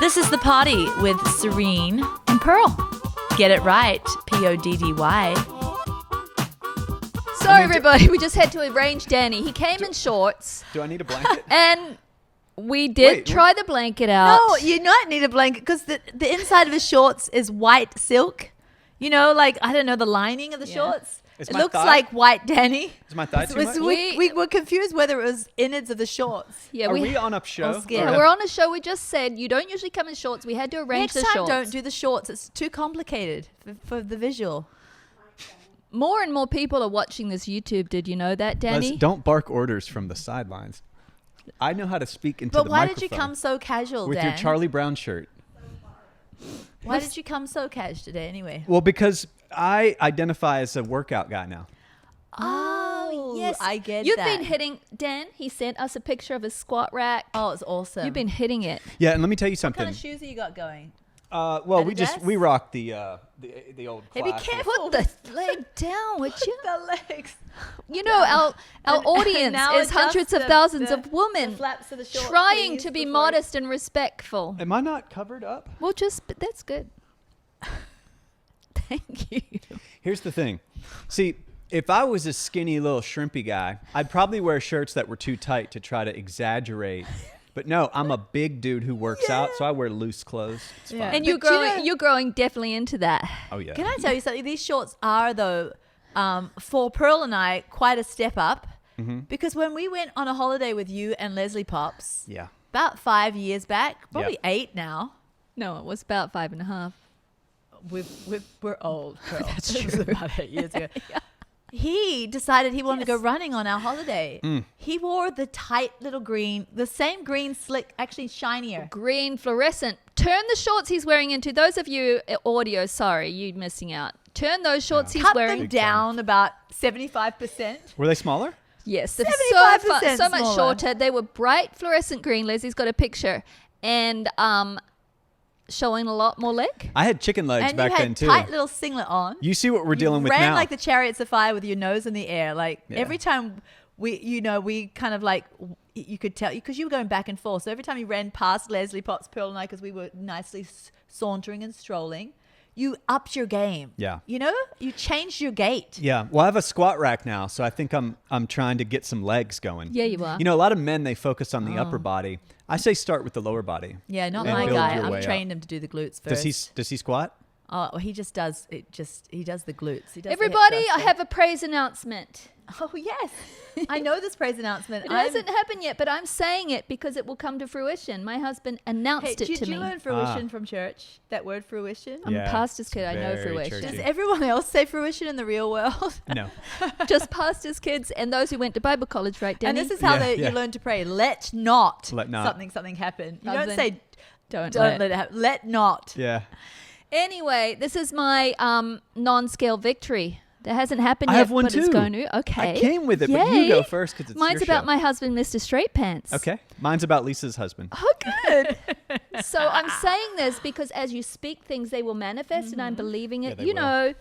This is the Poddy with Serene and Pearl. Get it right, Poddy. So everybody, we just had to arrange Danny. He came in shorts. Do I need a blanket? And we did try the blanket out. No, you don't need a blanket because the inside of his shorts is white silk. You know, like, I don't know, the lining of the shorts. Is It my looks thigh- like white Danny. Is my thigh too much? We were confused whether it was innards of the shorts. Yeah, Are we on a show? scared. we're on a show. We just said you don't usually come in shorts. We had to arrange Next the time, shorts. don't do the shorts. It's too complicated for the visual. More and more people are watching this YouTube. Did you know that, Danny? Don't bark orders from the sidelines. I know how to speak into But the why microphone. did you come so casual, with Dan? your Charlie Brown shirt? Why did you come so casual today anyway? Well, because I identify as a workout guy now. Oh, yes. I get You've that. been hitting, Dan, he sent us a picture of his squat rack. Oh, it's awesome. You've been hitting it. Yeah, and let me tell you What something. kind of shoes have you got going? Well, Adidas? we rock the old. Hey, be classic. careful. Put the leg down, would you? The legs. You know, our audience now is adjust hundreds of the- thousands the- of women the flaps of the shorts, trying please, to be before- modest and respectful. Am I not covered up? Well, but that's good. Thank you. Here's the thing. See, if I was a skinny little shrimpy guy, I'd probably wear shirts that were too tight to try to exaggerate. But no, I'm a big dude who works out, so I wear loose clothes. It's Yeah. fine. And But you're growing definitely into that. Oh yeah. Can I tell you something? These shorts are, though, for Pearl and I, quite a step up. Because when we went on a holiday with you and Leslie Pops, Yeah. about 5 years back, probably Yep. 8 now. No, it was about 5.5. We're old, Pearl. That's This was true. about 8 years ago. He decided he wanted to go running on our holiday. He wore the tight little green, the same green slick, actually shinier. Green fluorescent. Turn the shorts he's wearing into. Those of you audio, sorry, you missing out. Turn those shorts he's Cut wearing. them down about 75%. Were they smaller? Yes, they're 75% so much smaller. shorter. They were bright fluorescent green. Leslie's got a picture. And showing a lot more leg. I had chicken legs And back you had then too. tight little singlet on. You see what we're dealing with ran now. like the chariots of fire with your nose in the air. Like Yeah. every time we kind of like, you could tell, because you were going back and forth. So every time you ran past Leslie Potts, Pearl and I, because we were nicely sauntering and strolling, you upped your game. Yeah. You know, you changed your gait. Yeah. Well, I have a squat rack now, so I think I'm trying to get some legs going. Yeah, you are. You know, a lot of men, they focus on the upper body. I say start with the lower body. Yeah, not And my build guy. your way I've up. trained him to do the glutes first. Does he squat? Oh, well, he just does it. He does the glutes. He does the hip Everybody, I thrusting. have a praise announcement. Oh yes, I know this praise announcement. It hasn't happened yet, but I'm saying it because it will come to fruition. My husband announced Hey, it did to you me. learn fruition from church? That word fruition. I'm a Yeah, pastor's it's kid. I know very fruition. churchy. Does everyone else say fruition in the real world? No. Just pastors' kids and those who went to Bible college, right, Danny? And this is how Yeah, yeah. you learn to pray. Let not, Let not. something happen. You Rather don't than say don't let it happen. Let not. Yeah. Anyway, this is my non-scale victory. That hasn't happened I yet, have one but it's too. going to. Okay. I came with it, but you Yay. go first because it's Mine's your about show. my husband, Mr. Straight Pants. Okay. Mine's about Lisa's husband. Oh, good. So I'm saying this because as you speak things, they will manifest, and I'm believing Yeah, it. they You will. know,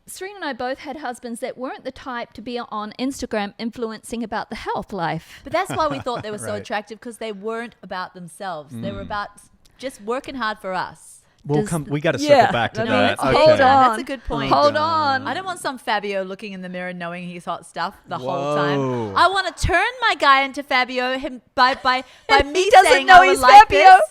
Serena and I both had husbands that weren't the type to be on Instagram influencing about the health life. But that's why we thought they were so Right. attractive, because they weren't about themselves. They were about just working hard for us. We got to circle back to no, that. let's Okay. hold on. That's a good point. Hold on. I don't want some Fabio looking in the mirror knowing he's hot stuff the whole Whoa. time. I want to turn my guy into Fabio by me doesn't saying know I would he's like Fabio. this.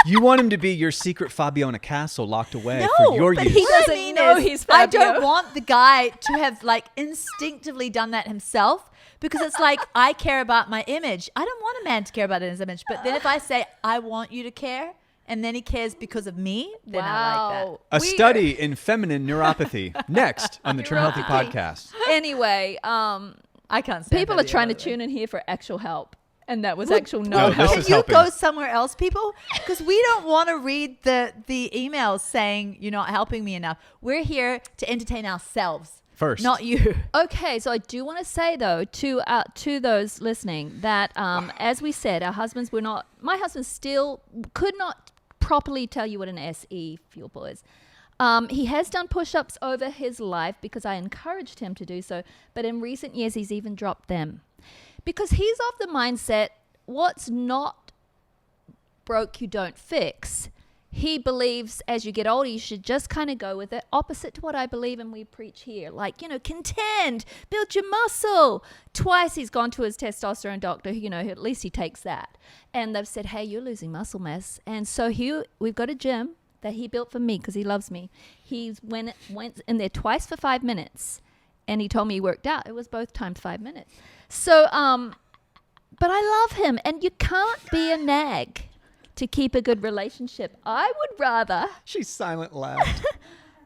You want him to be your secret Fabiona castle locked away No, for your but use. he what I doesn't mean know is, he's I Fabio. don't want the guy to have like instinctively done that himself, because it's like, I care about my image. I don't want a man to care about his image. But then if I say, I want you to care, and then he cares because of me, then I like that. A study in feminine neuropathy. Next on the Trim Healthy Neuropathy. podcast. Anyway, I can't stand people are Fabio, trying by to the way. tune in here for actual help. And that was actual no No, this help. Can is you helping. go somewhere else, people? Because we don't want to read the emails saying you're not helping me enough. We're here to entertain ourselves. First. Not you. Okay, so I do want to say though to those listening that as we said, our husbands were not. My husband still could not properly tell you what an SE fuel ball is. He has done push-ups over his life because I encouraged him to do so, but in recent years he's even dropped them because he's of the mindset what's not broke, you don't fix. He believes as you get older, you should just kind of go with it. Opposite to what I believe and we preach here. Like, contend, build your muscle. Twice he's gone to his testosterone doctor, who at least he takes that. And they've said, hey, you're losing muscle mass. And so we've got a gym that he built for me because he loves me. He went in there twice for 5 minutes. And he told me he worked out. It was both times 5 minutes. So, but I love him. And you can't be a nag to keep a good relationship. I would rather... She silent laughed.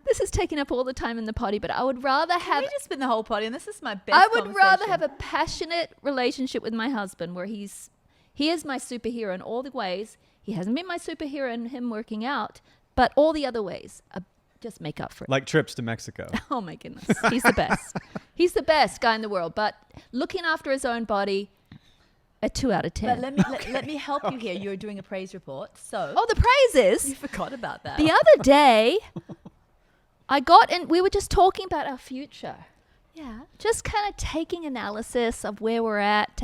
This is taking up all the time in the potty, but I would rather have... We just spend the whole potty, and this is my best I would rather have a passionate relationship with my husband where he is my superhero in all the ways. He hasn't been my superhero in him working out, but all the other ways just make up for it. Like trips to Mexico. Oh, my goodness. He's the best. He's the best guy in the world, but looking after his own body... A 2 out of 10. But let me help you here. You're doing a praise report. So the praises. you forgot about that. The other day, we were just talking about our future. Yeah. Just kind of taking analysis of where we're at.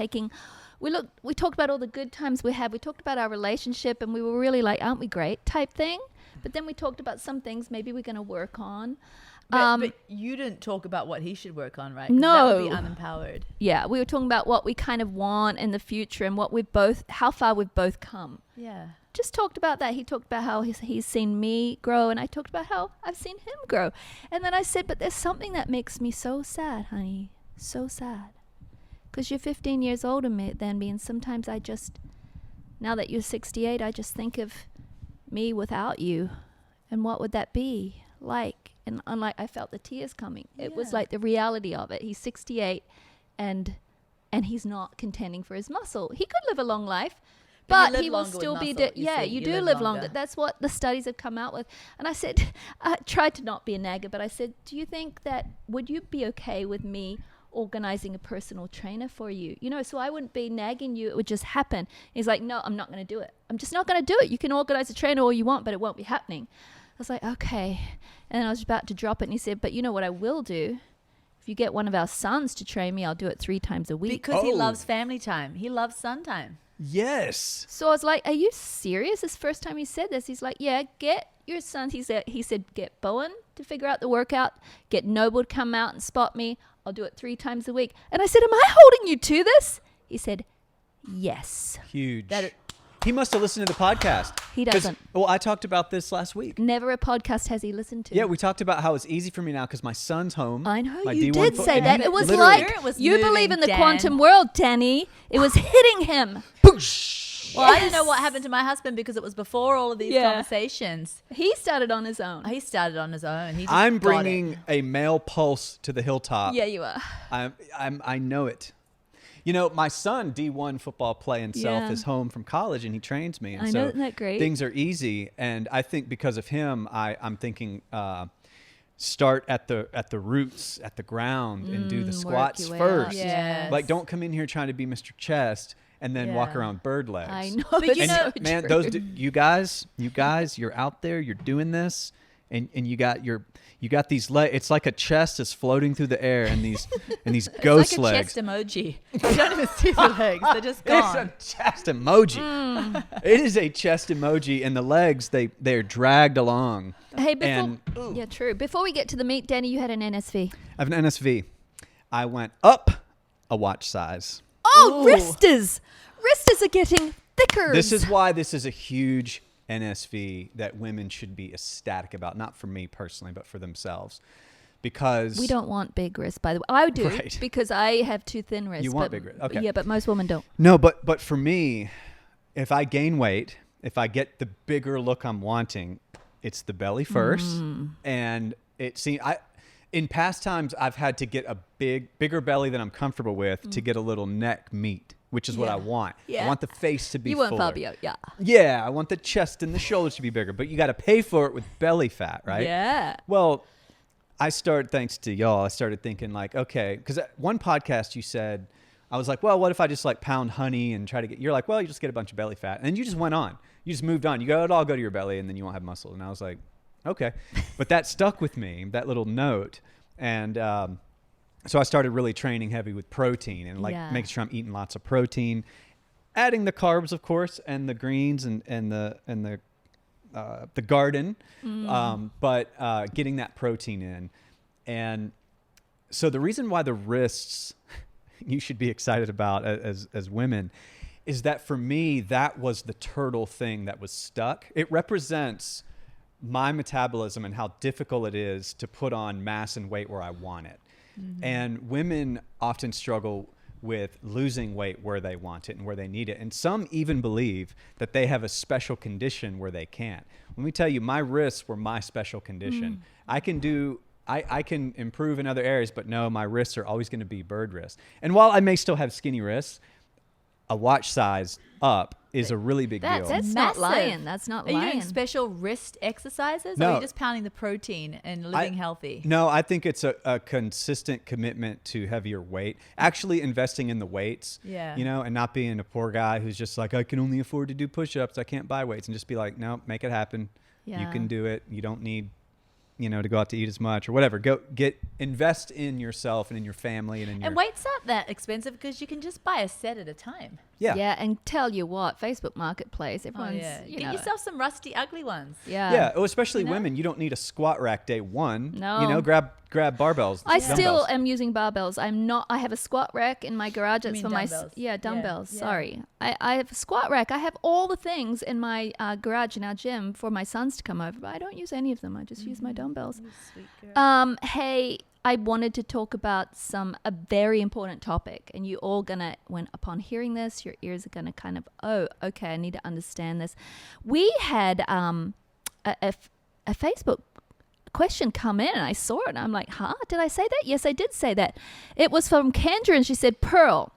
We talked about all the good times we had. We talked about our relationship, and we were really like, aren't we great type thing. But then we talked about some things maybe we're going to work on. But you didn't talk about what he should work on, right? 'Cause No. That would be unempowered. Yeah, we were talking about what we kind of want in the future and how far we've both come. Yeah. Just talked about that. He talked about how he's seen me grow, and I talked about how I've seen him grow. And then I said, but there's something that makes me so sad, honey. So sad. Because you're 15 years older than me, and sometimes now that you're 68, I just think of me without you. And what would that be like? And I felt the tears coming. It was like the reality of it. He's 68 and he's not contending for his muscle. He could live a long life, but he will still be... you do live longer. That's what the studies have come out with. And I said, I tried to not be a nagger, but I said, do you think would you be okay with me organizing a personal trainer for you? So I wouldn't be nagging you. It would just happen. He's like, no, I'm not going to do it. I'm just not going to do it. You can organize a trainer all you want, but it won't be happening. I was like, okay. And then I was about to drop it, and he said, but you know what I will do? If you get one of our sons to train me, I'll do it 3 times a week. Because he loves family time. He loves son time. Yes. So I was like, are you serious? This first time he said this, he's like, yeah, get your sons. He said, get Bowen to figure out the workout, get Noble to come out and spot me. I'll do it 3 times a week. And I said, am I holding you to this? He said, yes. Huge. He must have listened to the podcast. He doesn't. Well, I talked about this last week. Never a podcast has he listened to. Yeah, we talked about how it's easy for me now because my son's home. I know, my you D1 did say that. It was literally. like, you believe in the quantum world, Danny. It was hitting him. Boosh! Well, I don't know what happened to my husband because it was before all of these conversations. He started on his own. He started on his own. He just I'm got bringing it. a male pulse to the hilltop. Yeah, you are. I know it. My son, D1 football play himself, is home from college, and he trains me. And I know, isn't that great? Things are easy, and I think because of him, I'm thinking start at the roots, at the ground, and do the squats first. Yes. Like, don't come in here trying to be Mr. Chest and then walk around bird legs. I know. But It's so Man, true. you guys, you're out there, you're doing this, and you got these legs. It's like a chest is floating through the air, and these ghost It's like a legs. chest emoji. You don't even see the legs; they're just gone. It's a chest emoji. It is a chest emoji, and the legs they're dragged along. Hey, true. Before we get to the meat, Danny, you had an NSV. I have an NSV. I went up a watch size. Oh, Ooh. wristers. Wristers are getting thicker. This is why this is a huge NSV that women should be ecstatic about. Not for me personally, but for themselves. Because we don't want big wrists, by the way. I do, Right. because I have too thin wrists. You want big wrists. Okay. Yeah, but most women don't. No, but for me, if I gain weight, if I get the bigger look I'm wanting, it's the belly first. And it seems in past times I've had to get a bigger belly than I'm comfortable with to get a little neck meat, which is what I want. Yeah. I want the face to be You want fuller. Fabio, yeah. Yeah, I want the chest and the shoulders to be bigger, but you got to pay for it with belly fat, right? Yeah. Well, thanks to y'all, I started thinking like, okay, because one podcast you said, I was like, well, what if I just like pound honey and try to you're like, well, you just get a bunch of belly fat. And then you just went on. You just moved on. You go, it'll all go to your belly and then you won't have muscle. And I was like, okay. But that stuck with me, that little note. And so I started really training heavy with protein and like making sure I'm eating lots of protein. adding the carbs, of course, and the greens and the garden, but getting that protein in. And so the reason why the wrists you should be excited about as women is that for me, that was the turtle thing that was stuck. It represents my metabolism and how difficult it is to put on mass and weight where I want it. And women often struggle with losing weight where they want it and where they need it. And some even believe that they have a special condition where they can't. Let me tell you, my wrists were my special condition. I can improve in other areas, but no, my wrists are always going to be bird wrists. And while I may still have skinny wrists, a watch size up is a really big deal. That's not lying. That's not Are lying. you doing special wrist exercises? No. Or are you just pounding the protein and living healthy? No, I think it's a consistent commitment to heavier weight. Actually investing in the weights, Yeah. and not being a poor guy who's just like, I can only afford to do push-ups. I can't buy weights. And just be like, no, make it happen. You Yeah. can do it. You don't need to go out to eat as much or whatever. Invest in yourself and in your family and in your. And weights aren't that expensive because you can just buy a set at a time. Yeah. Yeah, and tell you what, Facebook Marketplace, Oh, everyone's, yeah. you Get know, yourself some rusty, ugly ones. Yeah, well, especially You know? women. You don't need a squat rack day one. No. Grab barbells. I dumbbells. still am using barbells. I have a squat rack in my garage. It's mean for my dumbbells? dumbbells. Yeah. Sorry, I have a squat rack. I have all the things in my garage in our gym for my sons to come over, but I don't use any of them. I just use my dumbbells. Sweet girl. Hey, I wanted to talk about a very important topic, and you all upon hearing this, your ears are gonna kind of, oh, okay, I need to understand this. We had a Facebook question come in, and I saw it, and I'm like, did I say that? Yes, I did say that. It was from Kendra, and she said, Pearl,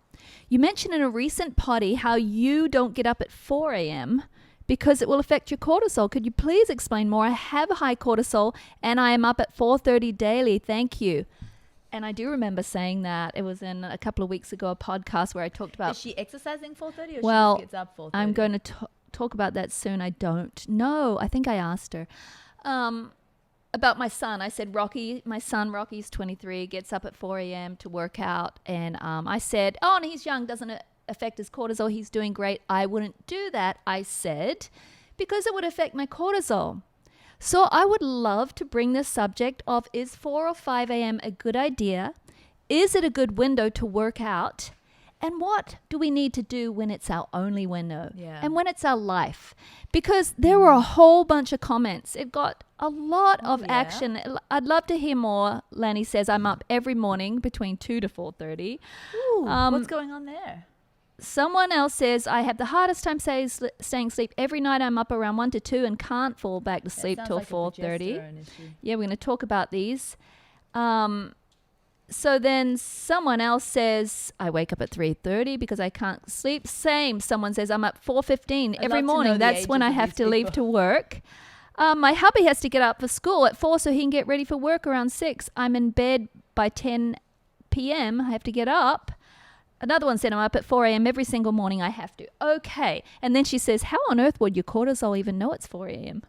you mentioned in a recent Poddy how you don't get up at 4 a.m. because it will affect your cortisol. Could you please explain more? I have high cortisol and I am up at 4:30 daily. Thank you. And I do remember saying that. It was in a couple of weeks ago, a podcast where I talked about... Is she exercising 4:30 or Well, she just gets up 4:30? I'm going to talk about that soon. I don't know. I think I asked her. About my son. I said, my son Rocky's 23, gets up at 4 a.m. to work out. And I said, oh, and he's young, doesn't affect his cortisol. He's doing great. I wouldn't do that, I said, because it would affect my cortisol. So I would love to bring this subject of, is 4 or 5 a.m. a good idea? Is it a good window to work out? And what do we need to do when it's our only window? Yeah. And when it's our life? Because there were a whole bunch of comments. It got a lot of yeah. action. I'd love to hear more. Lanny says, I'm up every morning between 2 to 4:30. Ooh, what's going on there? Someone else says, I have the hardest time staying asleep. Every night I'm up around 1 to 2 and can't fall back to sleep till 4:30. Yeah, we're going to talk about these. So then someone else says, I wake up at 3:30 because I can't sleep. Same. Someone says, I'm up 4:15 every morning. That's when I have to leave to work. My hubby has to get up for school at 4 so he can get ready for work around 6. I'm in bed by 10 p.m. I have to get up. Another one said, I'm up at 4 a.m. every single morning. I have to. Okay. And then she says, how on earth would your cortisol even know it's 4 a.m.?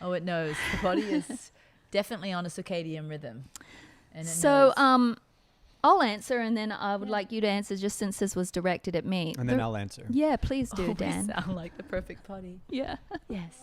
Oh, it knows. The body is definitely on a circadian rhythm. And it So knows. I'll answer, and then I would like you to answer just since this was directed at me. And then I'll answer. Yeah, please do, We Dan. sound like the perfect potty. Yeah. Yes.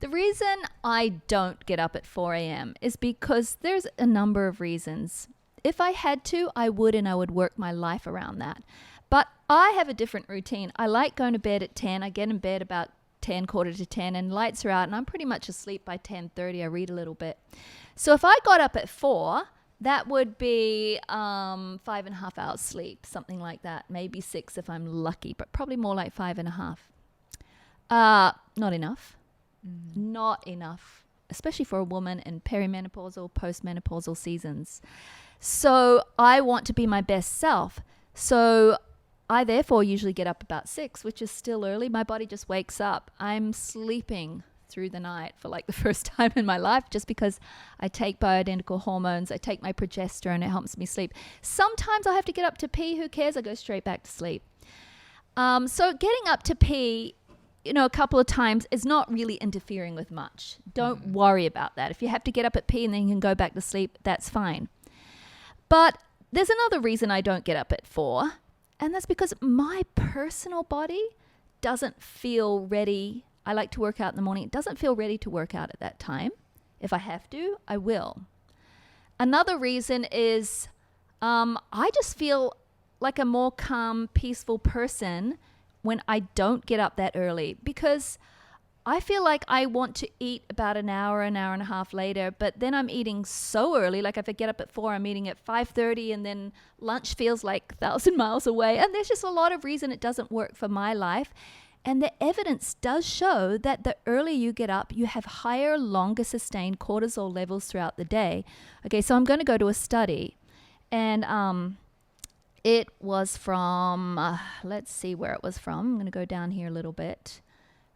The reason I don't get up at 4 a.m. is because there's a number of reasons. If I had to, I would, and I would work my life around that. But I have a different routine. I like going to bed at 10. I get in bed about 10, quarter to 10, and lights are out, and I'm pretty much asleep by 10:30. I read a little bit. So if I got up at 4, that would be 5.5 hours sleep, something like that. Maybe 6 if I'm lucky, but probably more like 5.5. Not enough. Not enough, especially for a woman in perimenopausal, postmenopausal seasons. So I want to be my best self. So I therefore usually get up about 6, which is still early. My body just wakes up. I'm sleeping through the night for like the first time in my life just because I take bioidentical hormones. I take my progesterone. It helps me sleep. Sometimes I have to get up to pee. Who cares? I go straight back to sleep. So getting up to pee, a couple of times is not really interfering with much. Don't worry about that. If you have to get up at pee and then you can go back to sleep, that's fine. But there's another reason I don't get up at 4. And that's because my personal body doesn't feel ready. I like to work out in the morning. It doesn't feel ready to work out at that time. If I have to, I will. Another reason is I just feel like a more calm, peaceful person when I don't get up that early, because I feel like I want to eat about an hour and a half later, but then I'm eating so early. Like if I get up at 4, I'm eating at 5:30, and then lunch feels like 1,000 miles away. And there's just a lot of reason it doesn't work for my life. And the evidence does show that the earlier you get up, you have higher, longer sustained cortisol levels throughout the day. Okay, so I'm going to go to a study, and it was from, let's see where it was from. I'm going to go down here a little bit.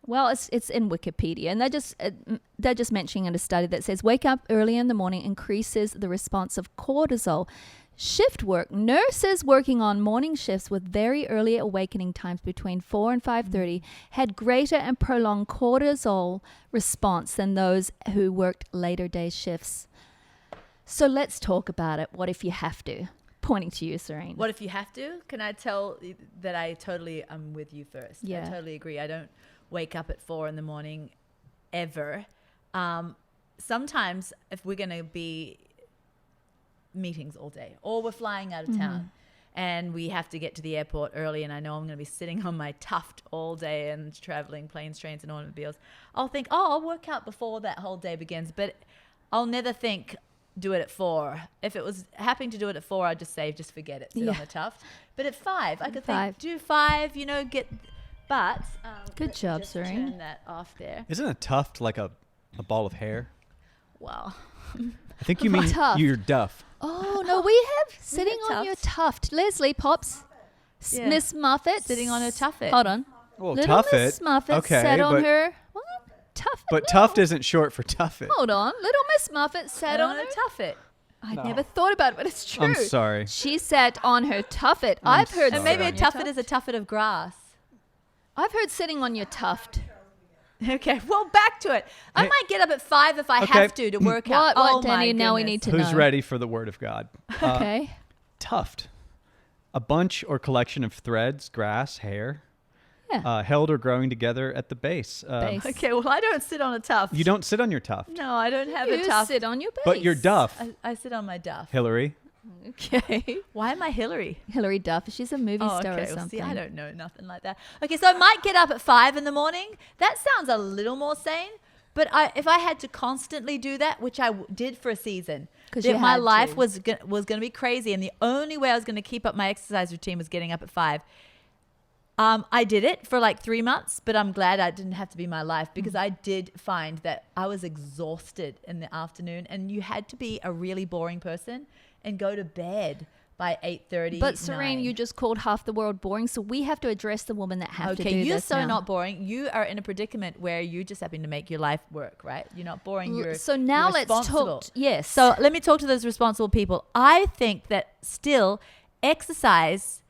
Well, it's in Wikipedia, and they're just mentioning in a study that says wake up early in the morning increases the response of cortisol. Shift work. Nurses working on morning shifts with very early awakening times between 4 and 5:30 had greater and prolonged cortisol response than those who worked later day shifts. So let's talk about it. What if you have to? Pointing to you, Serene. What if you have to? Can I tell that I totally am with you first? Yeah. I totally agree. I don't wake up at 4 in the morning ever. Sometimes if we're going to be meetings all day, or we're flying out of town and we have to get to the airport early, and I know I'm going to be sitting on my tuft all day and traveling planes, trains and automobiles, I'll think, I'll work out before that whole day begins. But I'll never think do it at 4. If it was happening to do it at 4, I'd just say, just forget it, sit on the tuft. But at 5, I could think, do 5, get... But good job, just Serene. Turn that off there. Isn't a tuft like a ball of hair? Wow. I think you mean Tuft. your duff. Oh, no, we have sitting on your tuft. Leslie, Pops, Yeah. Miss Muffet. Sitting on her tuffet. Hold on. Well, Little tuffet. Miss Muffet Okay, sat on but- her... What? Tuffet? But No. tuft isn't short for tuffet. Hold on. Little Miss Muffet sat on her... tuffet. I'd never thought about it, but it's true. I'm sorry. She sat on her tuffet. I've heard... And sorry. maybe a tuffet is a tuffet of grass. I've heard sitting on your tuft. Okay, well, back to it. I might get up at 5 if I have to work out. What, Oh, my Danny? Now we goodness. need to Who's know. ready for the word of God? Okay. Tuft. A bunch or collection of threads, grass, hair, Yeah. held or growing together at the base. Base. Okay, well, I don't sit on a tuft. You don't sit on your tuft. No, I don't have a You tuft. sit on your base. But your duff, I sit on my duff. Hillary. Okay. Why am I Hillary? Hilary Duff. She's a movie star or Well, something. see, I don't know nothing like that. Okay, so I might get up at 5 in the morning. That sounds a little more sane. But if I had to constantly do that, which I did for a season, 'Cause that you my had life to. was going to be crazy, and the only way I was going to keep up my exercise routine was getting up at 5. I did it for like 3 months, but I'm glad I didn't have to be my life, because I did find that I was exhausted in the afternoon, and you had to be a really boring person and go to bed by 8:30. But Serene, you just called half the world boring, so we have to address the women that have to do Okay, you're this so now. not boring. You are in a predicament where you just happen to make your life work, right? You're not boring. You're So now you're let's responsible. talk. Yes. So let me talk to those responsible people. I think that still exercise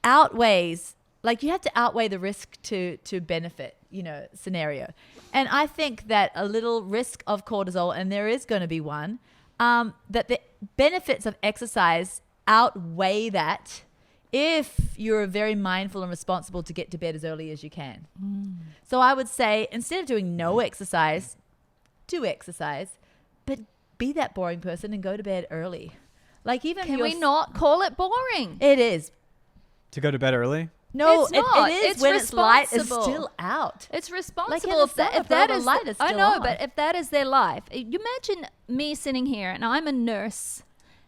outweighs, like you have to outweigh the risk to benefit, scenario. And I think that a little risk of cortisol, and there is going to be one, that the benefits of exercise outweigh that if you're very mindful and responsible to get to bed as early as you can. So I would say, instead of doing no exercise, do exercise, but be that boring person and go to bed early. Like even Can we not call it boring? It is. To go to bed early? No, It's not. it is It's when it's light is responsible. still out. It's Like responsible in the if that, summer, if that all the is light is I still know, on. but if that is their life, you imagine me sitting here and I'm a nurse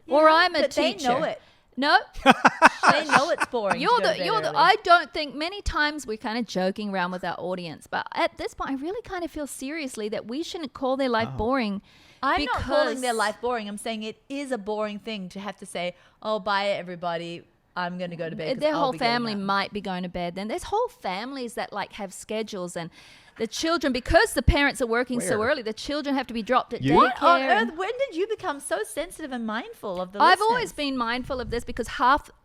or I'm a but teacher. They know it. No, They know it's boring. you're to go to the bed you're the. early. I don't think many times we're kind of joking around with our audience, but at this point, I really kind of feel seriously that we shouldn't call their life boring. I'm not calling their because- life boring. I'm saying it is a boring thing to have to say, "Oh, bye everybody. I'm going to go to bed." 'cause Their I'll whole be getting family up." might be going to bed then. There's whole families that like have schedules, and the children, because the parents are working so Where? early, the children have to be dropped at You? daycare. What on and- earth? When did you become so sensitive and mindful of the I've listeners? always been mindful of this because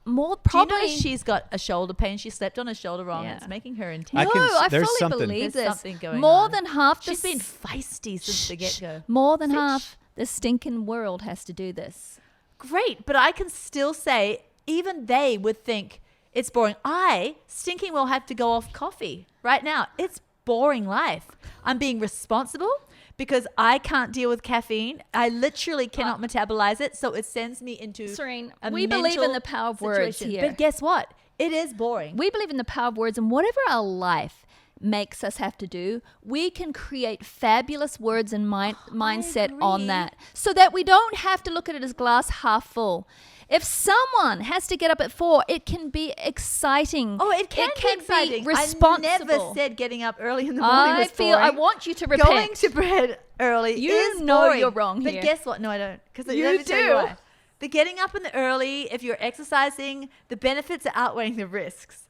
more Do you probably. know she's got a shoulder pain? She slept on her shoulder wrong. Yeah. It's making her I intense. can No, I there's fully something- believe There's this. something going More on. than half the She's been feisty since the get-go. More than half the stinking world has to do this. Great, but I can still say even they would think It's boring. I stinking well have to go off coffee right now. It's boring life. I'm being responsible because I can't deal with caffeine. I literally cannot metabolize it, so it sends me into Serene, a we believe in mental the power of words situation. here. But guess what? It is boring. We believe in the power of words, and whatever our life makes us have to do, we can create fabulous words and mindset on agree. that, so that we don't have to look at it as glass half full. If someone has to get up at 4, it can be exciting. Oh, it can be exciting. Be responsible. I never said getting up early in the morning was boring. I want you to repent. Going to bed early You is know boring. you're wrong here. But guess what? No, I don't. Because You let me tell do. you why. The getting up in the early, if you're exercising, the benefits are outweighing the risks.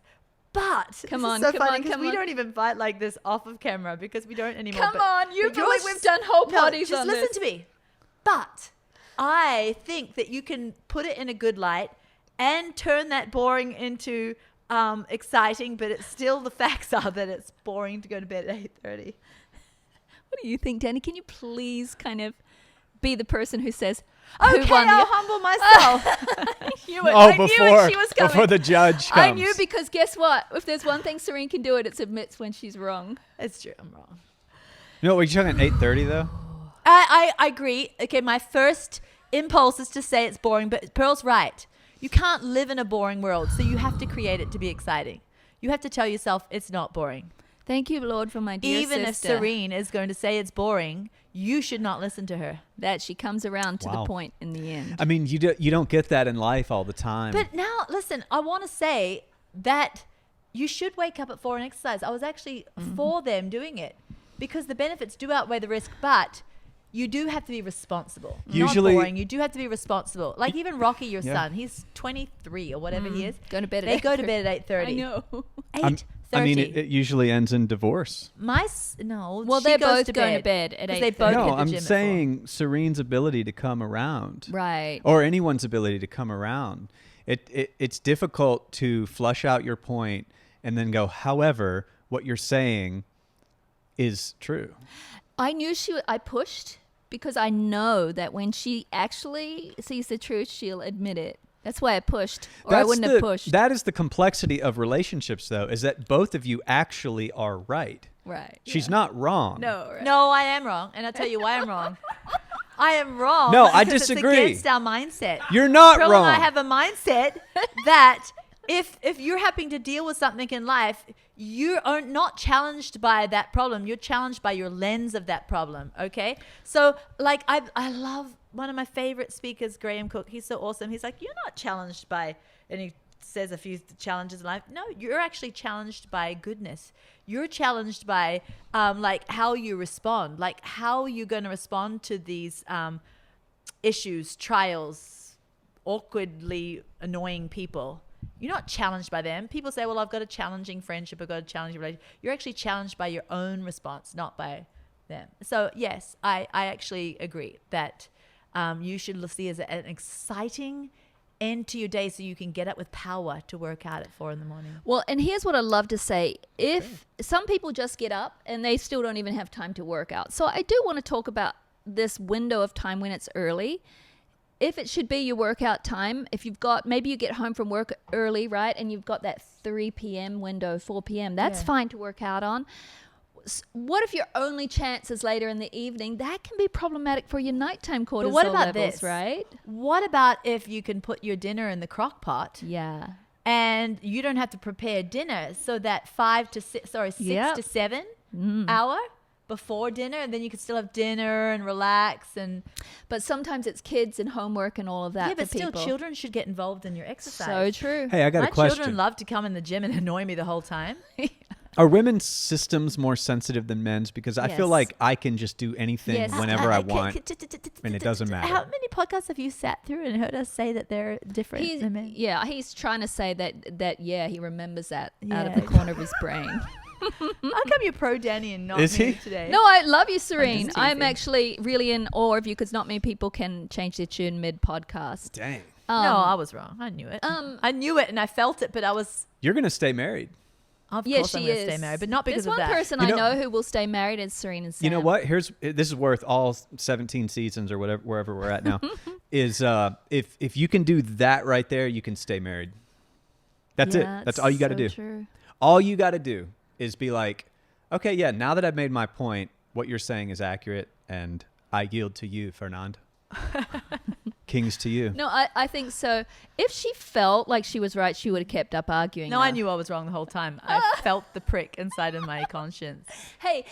But Come this on, is so come funny on, because come we on. don't even fight like this off of camera because we don't anymore. Come on, you but believe yours- we've done whole no, parties just on listen this. to me. But I think that you can put it in a good light and turn that boring into exciting, but it's still the facts are that it's boring to go to bed at 8:30. What do you think, Danny? Can you please kind of be the person who says, Okay, who won I'll the... humble myself. I knew it. She was coming. before the judge comes. I knew, because guess what? If there's one thing Serene can do, it's admits when she's wrong. It's true, I'm wrong. No, were you talking at 8:30 though? I agree. Okay, my first impulse is to say it's boring, but Pearl's right. You can't live in a boring world, so you have to create it to be exciting. You have to tell yourself it's not boring. Thank you, Lord, for my dear Even sister. if Serene is going to say it's boring, you should not listen to her. That she comes around to the Wow. point in the end. I mean, you don't get that in life all the time. But now, listen, I want to say that you should wake up at 4 and exercise. I was actually for them doing it because the benefits do outweigh the risk, but you do have to be responsible. Usually- not boring. You do have to be responsible. Like even Rocky, your Yeah. son, he's 23 or whatever he is. Going to bed at They go to 8:30. bed at 8:30. I know. 8:30. I mean, it usually ends in divorce. No. Well, she they're goes both going to bed at 'cause 8:30. they both No, hit the I'm gym at 4. saying Serene's ability to come around. Right. Or anyone's ability to come around. It's difficult to flush out your point and then go, however, what you're saying is true. I knew I pushed because I know that when she actually sees the truth, she'll admit it. That's why I pushed, or I wouldn't have pushed. That is the complexity of relationships, though, is that both of you actually are right. Right. She's not wrong. No. Right. No, I am wrong, and I'll tell you why I'm wrong. I am wrong. No, I because disagree. It's against our mindset. You're not Pearl wrong. and I have a mindset that if you're having to deal with something in life, you are not challenged by that problem. You're challenged by your lens of that problem. Okay, so like I love one of my favorite speakers, Graham Cook. He's so awesome. He's like, you're not challenged by, and he says a few challenges in life. No, you're actually challenged by goodness. You're challenged by like how you respond, like how you're going to respond to these issues, trials, awkwardly annoying people. You're not challenged by them. People say, well, I've got a challenging friendship, I've got a challenging relationship. You're actually challenged by your own response, not by them. So yes, I actually agree that you should see as an exciting end to your day so you can get up with power to work out at 4 in the morning. Well, and here's what I love to say. If some people just get up and they still don't even have time to work out. So I do want to talk about this window of time when it's early. If it should be your workout time, if you've got, maybe you get home from work early, right? And you've got that 3 p.m. window, 4 p.m. That's fine to work out on. What if your only chance is later in the evening? That can be problematic for your nighttime cortisol But what about levels, this? right? What about if you can put your dinner in the crock pot Yeah. and you don't have to prepare dinner, so that 6 Yep. to 7 hour before dinner, and then you can still have dinner and relax and But sometimes it's kids and homework and all of that yeah, but for still people. children should get involved in your So exercise. true. Hey, I got My a question. children love to come in the gym and annoy me the whole time. Are women's systems more sensitive than men's? Because I feel Yes. like I can just do anything Yes. whenever I want. and it doesn't How matter. many podcasts have you sat through and heard us say that they're different He's, than men? yeah, he's trying to say that he remembers that out of Yeah. the corner of his brain. How come you're pro Danny and not Is me he? today? No, I love you, Serene. just I'm teasing. actually really in awe of you because not many people can change their tune mid-podcast. Dang. No, I was wrong. I knew it. I knew it and I felt it, but I was. You're going to stay married. Of Yeah, course, I'm she going to is. stay married, but not because There's of one that. person You I know- know who will stay married is Serene and Sam. You know what? This is worth all 17 seasons or whatever, wherever we're at now. Is if you can do that right there, you can stay married. That's it. That's all you got to do. True. All you got to do is be like, okay, yeah, now that I've made my point, what you're saying is accurate, and I yield to you, Fernand. Kings to you. No, I think so. If she felt like she was right, she would have kept up arguing. No, I knew I was wrong the whole time. I felt the prick inside of my conscience. Hey,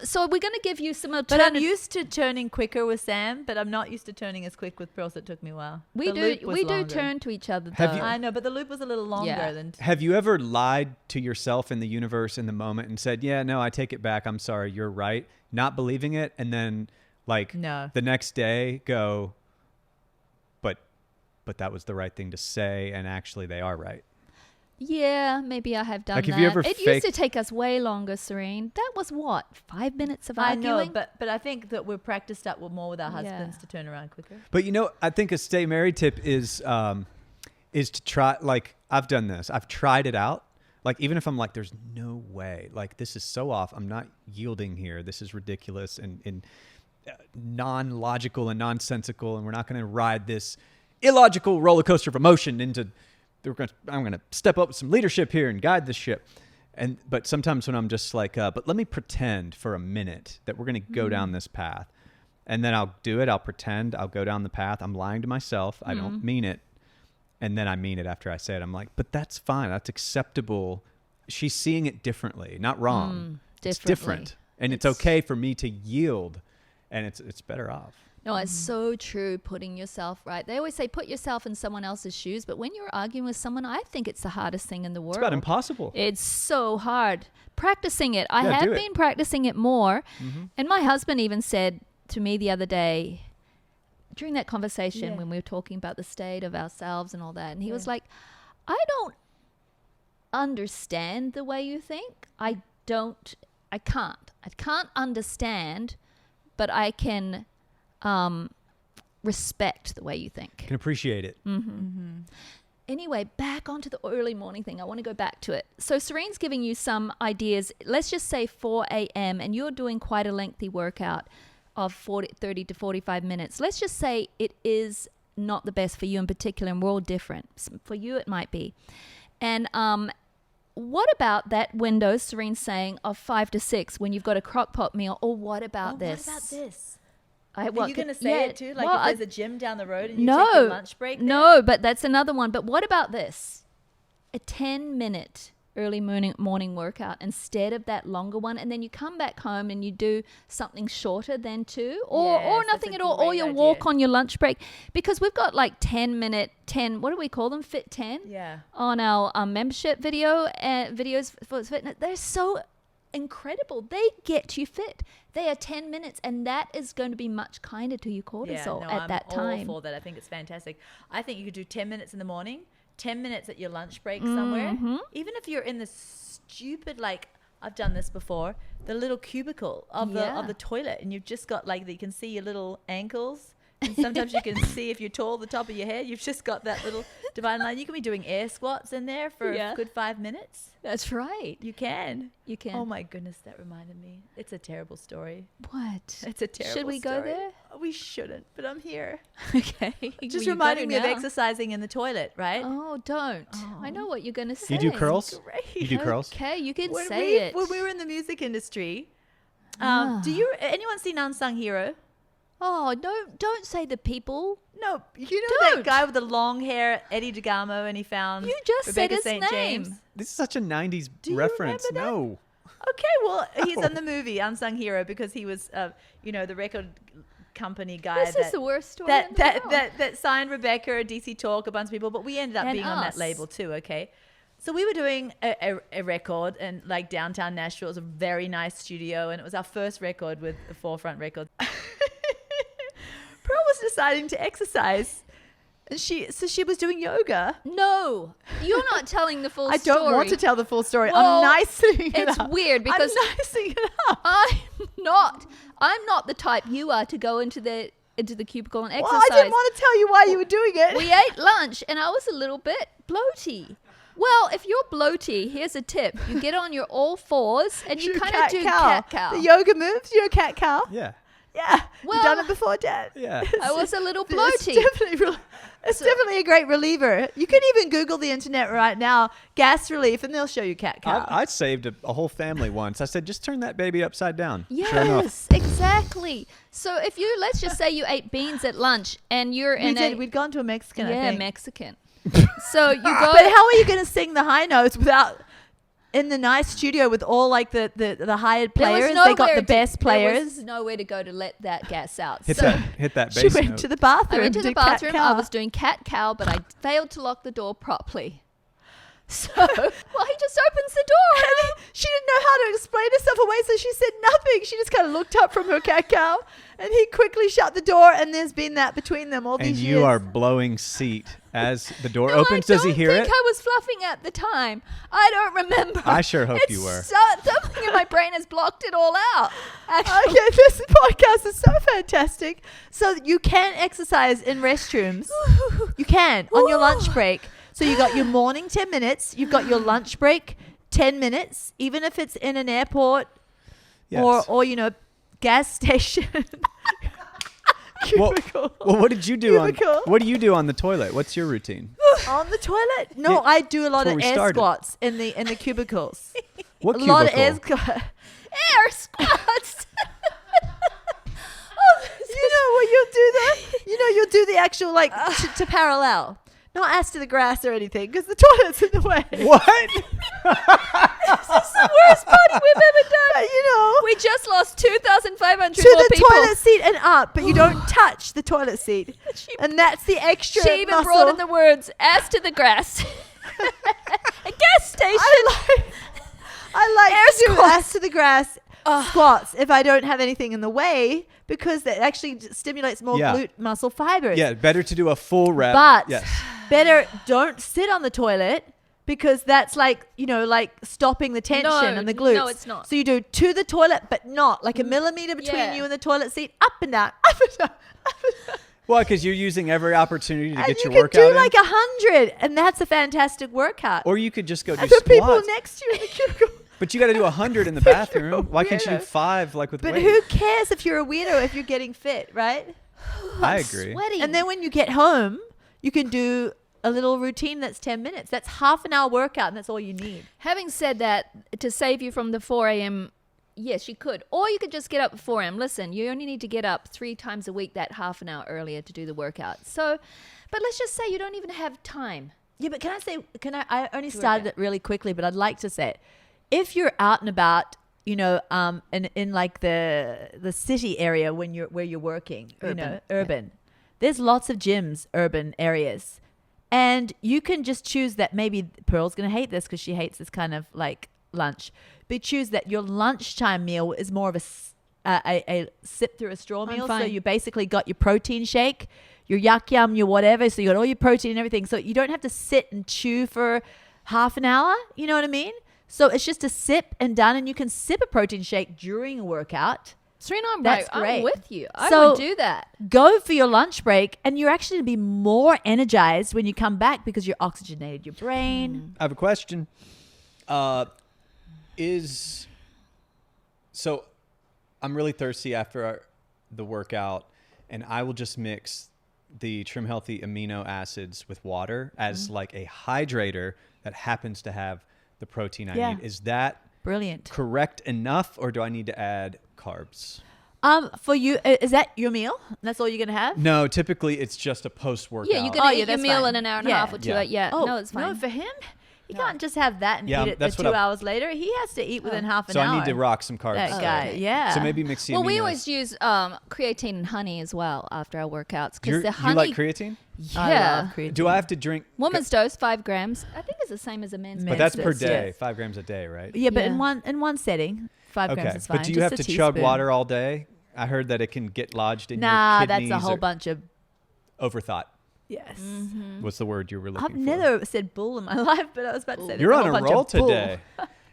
so we're going to give you some But alternative. I'm used to turning quicker with Sam, but I'm not used to turning as quick with Pearl, so it took me a while. We The loop was do longer. turn to each other, though. Have you- I know, but the loop was a little longer Yeah. than... Have you ever lied to yourself in the universe in the moment and said, yeah, no, I take it back. I'm sorry. You're right. Not believing it. And then like No. the next day go, but that was the right thing to say. And actually they are right. Yeah, maybe I have done Like, that. have you ever It used faked- to take us way longer, Serene. That was what, 5 minutes of I arguing? know, but I think that we're practiced up more with our husbands to turn around quicker. But I think a stay married tip is to try, like, I've done this. I've tried it out. Like, even if I'm like, there's no way, like, this is so off. I'm not yielding here. This is ridiculous and non-logical and nonsensical. And we're not going to ride this illogical roller coaster of emotion into, I'm going to step up with some leadership here and guide this ship. But sometimes when I'm just like, but let me pretend for a minute that we're going to go down this path. And then I'll do it. I'll pretend I'll go down the path. I'm lying to myself. I don't mean it. And then I mean it after I say it. I'm like, but that's fine. That's acceptable. She's seeing it differently, not wrong. It's different. And it's okay for me to yield. And it's better off. No, it's so true, putting yourself right. They always say put yourself in someone else's shoes. But when you're arguing with someone, I think it's the hardest thing in the world. It's about impossible. It's so hard. Practicing it. I Yeah, have do it. been practicing it more. And my husband even said to me the other day, during that conversation when we were talking about the state of ourselves and all that, and he was like, I don't understand the way you think. I can't understand, but I can respect the way you think. Can appreciate it. Anyway, back onto the early morning thing. I want to go back to it. So Serene's giving you some ideas. Let's just say 4 a.m. and you're doing quite a lengthy workout of 30 to 45 minutes. Let's just say it is not the best for you in particular, and we're all different. For you, it might be. And what about that window, Serene's saying, of 5 to 6 when you've got a crock pot meal? Or what about this? What about this? Are Are you going to say it too? Like if there's a gym down the road and you take a lunch break there? No, but that's another one. But what about this? A 10-minute early morning workout instead of that longer one, and then you come back home and you do something shorter then too, or Yes, nothing that's at a all, or great you idea. walk on your lunch break, because we've got like 10-minute what do we call them, Fit 10 Yeah. on our membership videos for fitness. They're so incredible. They get you fit. They are 10 minutes, and that is going to be much kinder to your cortisol at that time. I'm all for that. I think it's fantastic. I think you could do 10 minutes in the morning, 10 minutes at your lunch break somewhere. Even if you're in the stupid, like, I've done this before, the little cubicle of the toilet, and you've just got like, you can see your little ankles. And sometimes you can see if you're tall, the top of your head. You've just got that little dividing line. You can be doing air squats in there for a good 5 minutes. That's right. You can. You can. Oh my goodness, that reminded me. It's a terrible story. What? It's a terrible Should we go story. there? We shouldn't, but I'm here. Okay. Just Well, reminding me you of better now. exercising in the toilet, right? Oh, don't. I know what you're going to say. You do curls? Great. You do curls? Okay, you can When say it. When we were in the music industry, anyone seen Unsung Hero? Oh, don't say the people. No, you know that Don't. guy with the long hair, Eddie DeGamo, and he found You just Rebecca said his St. name. James. This is such a 90s Do you reference. remember that? No. Okay, well, he's in the movie Unsung Hero because he was, the record company guy This is the worst story in the world. that signed Rebecca, DC Talk, a bunch of people, but we ended up And being on that us. label too. Okay, so we were doing a record in like downtown Nashville. It was a very nice studio, and it was our first record with the Forefront Records. Pearl was deciding to exercise, and she was doing yoga. No, you're not telling the full I story. don't want to tell the full story. Well, I'm nicing it it's up. weird because- I'm nicing it up. I'm not the type you are to go into the cubicle and exercise. Well, I didn't want to tell you why you were doing it. We ate lunch and I was a little bit bloaty. Well, if you're bloaty, here's a tip. You get on your all fours and you Do kind of do cat-cow. cat-cow. The yoga moves. You're a cat-cow. Yeah. Yeah. Well, You've done it before, Dad. Yeah. I was a little It's bloaty. definitely real. It's definitely a great reliever. You can even Google the internet right now, gas relief, and they'll show you cat cow. I saved a whole family once. I said, just turn that baby upside down. Sure enough. Yes, exactly. So if let's just say you ate beans at lunch and you're We'd gone to a Mexican, I think. Mexican. So you go. But how are you going to sing the high notes without in the nice studio with all like the hired players? They got the best players. There was nowhere to go to let that gas out. Hit that bass She went note. to the bathroom. I went to the did cat bathroom. cow. I was doing cat cow, but I failed to lock the door properly. So, well, he just opens the door. And she didn't know how to explain herself away, so she said nothing. She just kind of looked up from her cat cow, and he quickly shut the door. And there's been that between them all And these you years. are blowing seat as the door No, opens. Does he hear I it? don't think I was fluffing at the time. I don't remember. I sure hope you were. Something in my brain has blocked it all out. Actually. Okay, this podcast is so fantastic. So you can exercise in restrooms. You can on your lunch break. So you got your morning 10 minutes. You've got your lunch break 10 minutes, even if it's in an airport Yes. or gas station. Cubicle. Well, what did you do Cubicle. what do you do on the toilet? What's your routine? On the toilet? No, Yeah, I do a lot before of we air started. squats in the cubicles. What A cubicle? lot of air squats. Air squats. You'll do the actual to parallel. Not ass to the grass or anything, because the toilet's in the way. What? It's the worst party we've ever done. But, We just lost 2,500 to more the people. toilet seat and up, but you don't touch the toilet seat. And that's the extra She even muscle. brought in the words "ass to the grass." A gas station. I like Air to do squats. ass to the grass squats if I don't have anything in the way, because that actually stimulates more Yeah. glute muscle fibers. Yeah, better to do a full rep. But yes. better don't sit on the toilet, because that's like stopping the tension and the glutes. no, it's not. So you do to the toilet, but not like a millimeter between Yeah. you and the toilet seat, up and down, up and down, up and down. Well, because you're using every opportunity to And get you your can workout do in. like 100, and that's a fantastic workout. Or you could just go do and the people squats. next to you in the cubicle. But you got to do 100 in the bathroom. Why can't you do weirdo. 5 like with But weights? who cares if you're a weirdo if you're getting fit, right? I agree. Sweaty. And then when you get home, you can do a little routine that's 10 minutes. That's half an hour workout, and that's all you need. Having said that, to save you from the 4 a.m., yes, you could. Or you could just get up at 4 a.m. Listen, you only need to get up 3 times a week, that half an hour earlier to do the workout. So, but let's just say you don't even have time. Yeah, but I only started it really quickly, but I'd like to say it. If you're out and about, in like the city area where you're working, urban, there's lots of gyms, urban areas. And you can just choose that. Maybe Pearl's going to hate this because she hates this kind of like lunch. But choose that your lunchtime meal is more of a sip through a straw I'm meal. fine. So you basically got your protein shake, your yak yum, your whatever. So you got all your protein and everything. So you don't have to sit and chew for half an hour. You know what I mean? So it's just a sip and done. And you can sip a protein shake during a workout. Serena, I'm That's right. great. I'm with you. I So- would do that. Go for your lunch break, and you're actually going to be more energized when you come back because you're oxygenated your brain. I have a question. So I'm really thirsty after the workout, and I will just mix the Trim Healthy amino acids with water as like a hydrator that happens to have the protein I Yeah. need. Is that Brilliant. correct enough, or do I need to add carbs? For you, is that your meal? That's all you're going to have? No, typically it's just a post-workout. Yeah, you're going to eat your that's meal fine. in an hour and a Yeah. half or two. Yeah. Yeah. Oh, No, it's fine. No, for him, he can't just have that and Yeah, eat it that's for what 2 I- hours later. He has to eat within half an So hour. I need to rock some carbs. That guy, yeah. So maybe mix the Well, we aminos. always use creatine and honey as well after our workouts You're- because the you honey. like creatine? I Yeah. love creatine. Do I have to drink? Woman's dose 5 grams. I think it's the same as a men's. But Men's that's dose, per day, yes. 5 grams a day, right? Yeah, but Yeah. in one setting, 5 grams Okay, is fine. but do you Just have a to chug teaspoon. water all day? I heard that it can get lodged in Nah, your that's kidneys. a whole or bunch of overthought. yes. What's the word you were looking I've for? never said bull in my life, but I was about to say You're there's on whole a bunch roll of bull. today.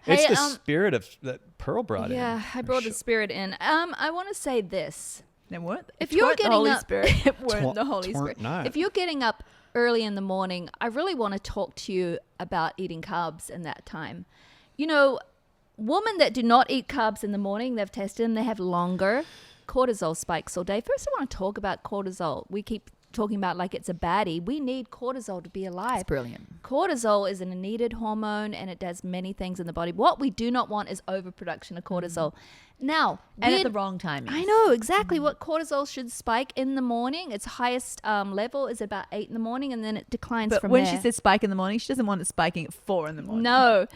It's Hey, the spirit of that Pearl brought in. Yeah, I brought the spirit in. I want to say this. They weren't. If it you're weren't the getting Holy up, Spirit. it weren't the Holy Twerk Spirit. not. If you're getting up early in the morning, I really want to talk to you about eating carbs in that time. You know, women that do not eat carbs in the morning, they've tested and they have longer cortisol spikes all day. First, I want to talk about cortisol. We keep talking about like it's a baddie. We need cortisol to be alive. It's brilliant. Cortisol is an needed hormone and it does many things in the body. What we do not want is overproduction of cortisol. Now, And at the wrong time. I know exactly what cortisol should spike in the morning. Its highest level is about 8 in the morning, and then it declines But from when there. she says spike in the morning, she doesn't want it spiking at 4 in the morning. No.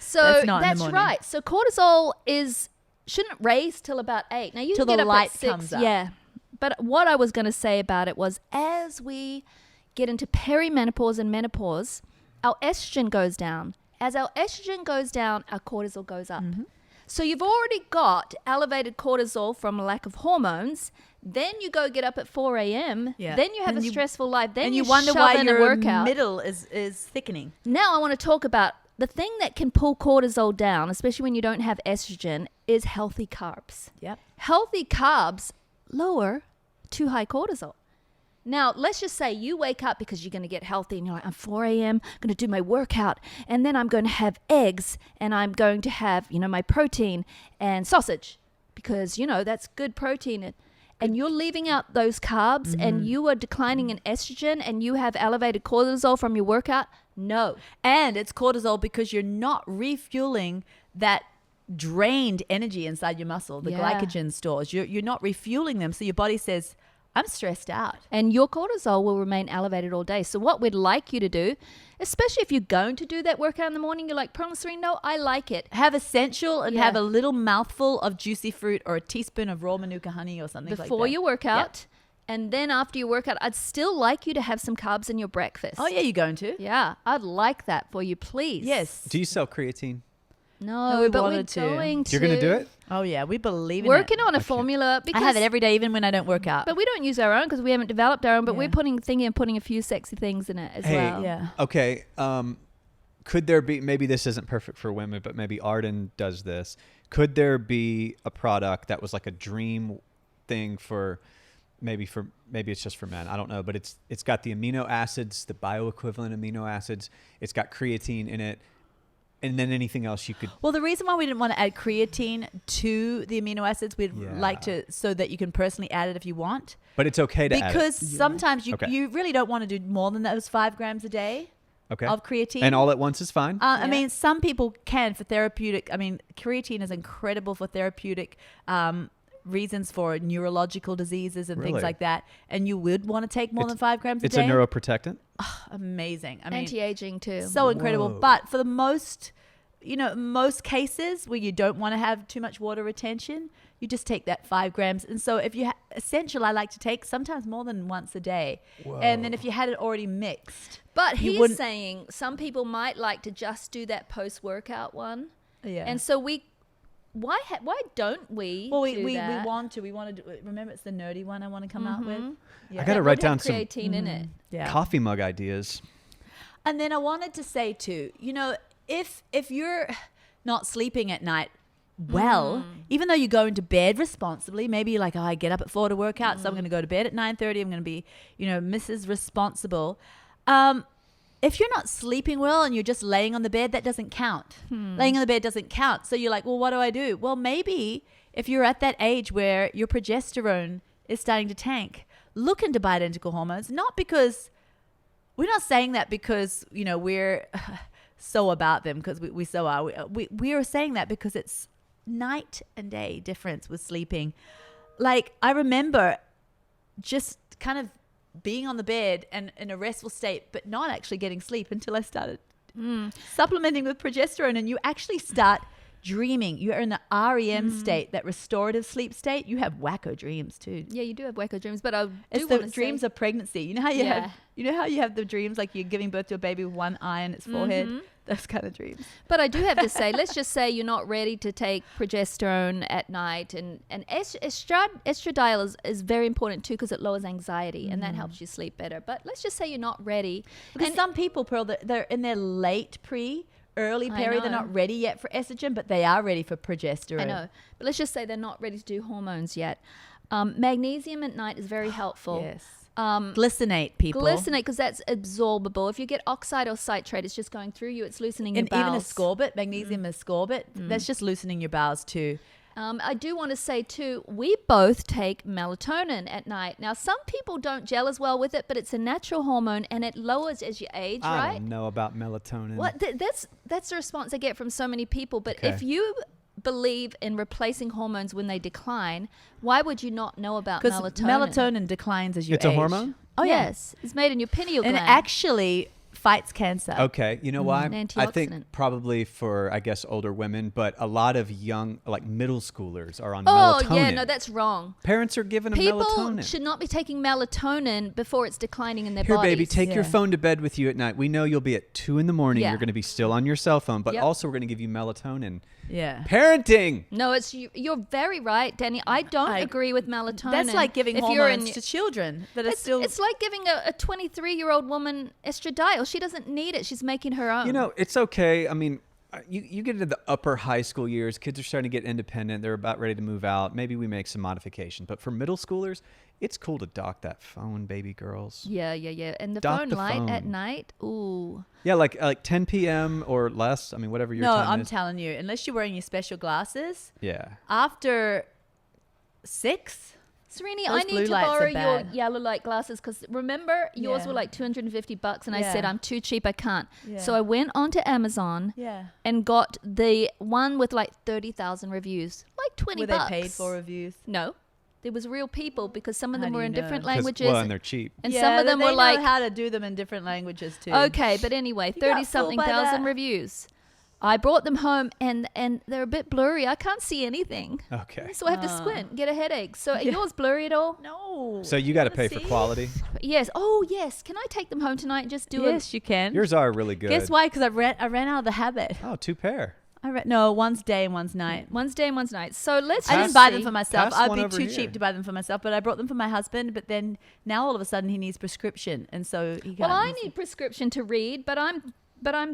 So that's not in the that's morning. right. So cortisol shouldn't raise till about 8. Now you Till can the get up light at 6. comes up. Yeah. But what I was going to say about it was, as we get into perimenopause and menopause, our estrogen goes down. As our estrogen goes down, our cortisol goes up. Mm-hmm. So you've already got elevated cortisol from a lack of hormones. Then you go get up at 4 a.m. Yeah. Then you have And a you- stressful life. Then and you you wonder shove why in a your workout. middle is thickening. Now I want to talk about the thing that can pull cortisol down, especially when you don't have estrogen, is healthy carbs. Yep. Healthy carbs lower too high cortisol. Now, let's just say you wake up because you're going to get healthy and you're like, I'm 4 a.m., I'm going to do my workout, and then I'm going to have eggs, and I'm going to have, my protein and sausage because, that's good protein. And you're leaving out those carbs and you are declining in estrogen and you have elevated cortisol from your workout. No. And it's cortisol because you're not refueling that drained energy inside your muscle, the Yeah. glycogen stores. You're not refueling them. So your body says, I'm stressed out. And your cortisol will remain elevated all day. So what we'd like you to do, especially if you're going to do that workout in the morning, you're like, Pearl and Serene, no, I like it. Have essential and Yeah. have a little mouthful of juicy fruit or a teaspoon of raw manuka honey or something like that. Before your workout. And then after your workout, I'd still like you to have some carbs in your breakfast. Oh, yeah, you're going to. Yeah, I'd like that for you, please. Yes. Do you sell creatine? No, we but we're wanted to. going to. You're going to do it? Oh, yeah, we believe in Working it. on a Okay. formula because I have it every day, even when I don't work out. But we don't use our own because we haven't developed our own. But Yeah. we're putting a few sexy things in it as Hey, well. Yeah. Okay. Could there be, maybe this isn't perfect for women, but maybe Arden does this. Could there be a product that was like a dream thing for maybe it's just for men? I don't know, but it's got the amino acids, the bioequivalent amino acids. It's got creatine in it. And then anything else you could. Well, the reason why we didn't want to add creatine to the amino acids, we'd Yeah. like to, so that you can personally add it if you want. But it's okay to add it. Because sometimes Okay. you really don't want to do more than those 5 grams a day Okay. of creatine. And all at once is fine. I Yeah. mean, some people can for therapeutic. I mean, creatine is incredible for therapeutic reasons for neurological diseases and Really? things like that. And you would want to take more than 5 grams a It's day. a neuroprotectant. Amazing. I mean, Anti-aging too. so incredible. Whoa. But for the most cases where you don't want to have too much water retention, you just take that 5 grams. And so if you essential, I like to take sometimes more than once a day. And then if you had it already mixed, But you he's wouldn't- saying some people might like to just do that post-workout one. yeah. And so why don't we well, do we that? want to. Remember, it's the nerdy one I want to come out with. Yeah. I gotta That write would down have some creatine in it. Yeah. coffee mug ideas. And then I wanted to say too, if you're not sleeping at night well, even though you're going to bed responsibly, maybe you're like, oh, I get up at 4 to work out, so I'm going to go to bed at 9:30. I'm going to be, Mrs. Responsible. If you're not sleeping well and you're just laying on the bed, that doesn't count. Laying on the bed doesn't count. So you're like, well, what do I do? Well, maybe if you're at that age where your progesterone is starting to tank, look into bioidentical hormones. Not because we're not saying that because we're so about them, because we so are. We are saying that because it's night and day difference with sleeping. Like, I remember just kind of being on the bed and in a restful state, but not actually getting sleep until I started supplementing with progesterone, and you actually start dreaming. You're in the REM state, that restorative sleep state. You have wacko dreams too. Yeah, you do have wacko dreams, but I It's do the want to dreams say, of pregnancy. You know how you have the dreams like you're giving birth to a baby with one eye in its forehead? Those kind of dreams. But I do have to say, let's just say you're not ready to take progesterone at night, and estradiol is very important too because it lowers anxiety and that helps you sleep better. But let's just say you're not ready. Because And some people, Pearl, they're in their late early I peri, they're know. not ready yet for estrogen, but they are ready for progesterone. I know, but let's just say they're not ready to do hormones yet. Magnesium at night is very helpful. Yes. Um, Glycinate, people. Glycinate, because that's absorbable. If you get oxide or citrate, it's just going through you. It's loosening your And even bowels. ascorbate, magnesium ascorbate, that's just loosening your bowels too. I do want to say too, we both take melatonin at night. Now, some people don't gel as well with it, but it's a natural hormone and it lowers as you age, I right? don't know about melatonin. Well, that's the response I get from so many people. But Okay. if you believe in replacing hormones when they decline, why would you not know about Because melatonin? melatonin declines as you age. It's a hormone? Oh, yeah. Yes, it's made in your pineal And gland. it actually fights cancer. Okay, you know why? An I antioxidant. think probably for, I guess, older women, but a lot of young, like middle schoolers are on Oh, melatonin. yeah, no, that's wrong. Parents are giving them People melatonin. should not be taking melatonin before it's declining in their Here, bodies. baby, take your Yeah. phone to bed with you at night. We know you'll be at 2 in the morning. Yeah. You're going to be still on your cell phone, but Yep. also we're going to give you melatonin. Yeah. Parenting. No, you're very right, Danny. I don't agree with melatonin. That's like giving if you're hormones to children, but it's still. It's like giving a 23-year-old woman estradiol. She doesn't need it. She's making her own. You know, it's okay. I mean, you get into the upper high school years, kids are starting to get independent. They're about ready to move out. Maybe we make some modifications. But for middle schoolers, it's cool to dock that phone, baby girls. Yeah. And the Dock phone the light at phone. night, ooh. Yeah, like 10 p.m. or less. I mean, whatever your no, time I'm is. telling you, unless you're wearing your special glasses, Yeah. after 6, Serene, Those I blue need to lights are borrow your bad. yellow light glasses because remember yours Yeah. were like $250 and I Yeah. said I'm too cheap, I can't. Yeah. So I went onto Amazon yeah. and got the one with like 30,000 reviews, like 20 Were bucks. they paid for reviews? No, there was real people because some of How them do were you in know? different 'Cause- languages. Well, and they're cheap. and Yeah, some of but them they were know like, how to do them in different languages too. okay, but anyway, got fooled 30-something by thousand that. reviews. I brought them home and they're a bit blurry. I can't see anything. Okay. So I have to squint, get a headache. So are yours blurry at all? No. So you got to pay See? for quality. Yes. Oh, yes. Can I take them home tonight and just do it? Yes, you can. Yours are really good. Guess why? Because I ran out of the habit. Oh, 2 pair. No, one's day and one's night. One's day and one's night. So let's I just didn't buy them see. for myself. Pass I'd one be over too here. cheap to buy them for myself, but I brought them for my husband. But then now all of a sudden he needs prescription, and so he Well, can't I use need prescription to read, but I'm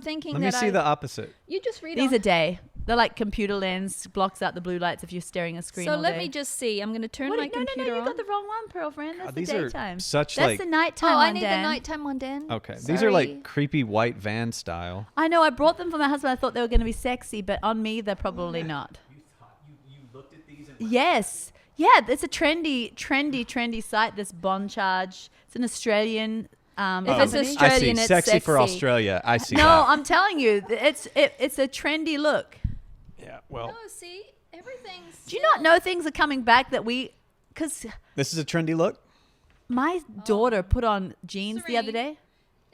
thinking Let me that see the opposite. you just read These on. are day. They're like computer lens, blocks out the blue lights if you're staring at a screen. So all let day. me just see. I'm going to turn What my no, computer you on. got the wrong one, Pearl friend. That's God, the these are daytime. such, That's like- the nighttime Oh, I one, need Dan. the nighttime one, Dan. Okay. These are Sorry. like creepy white van style. I know. I brought them for my husband. I thought they were going to be sexy, but on me, they're probably not. You looked at these and Yes. Yeah, it's a trendy site, this Bond Charge. It's an Australian If it's company. I see. Australian, it's Sexy for sexy. Australia. I see No, that. I'm telling you, it's a trendy look. Yeah, well, No, see, everything's. Do you not know things are coming back that we... Because this is a trendy look. my daughter put on jeans the other Serene. day.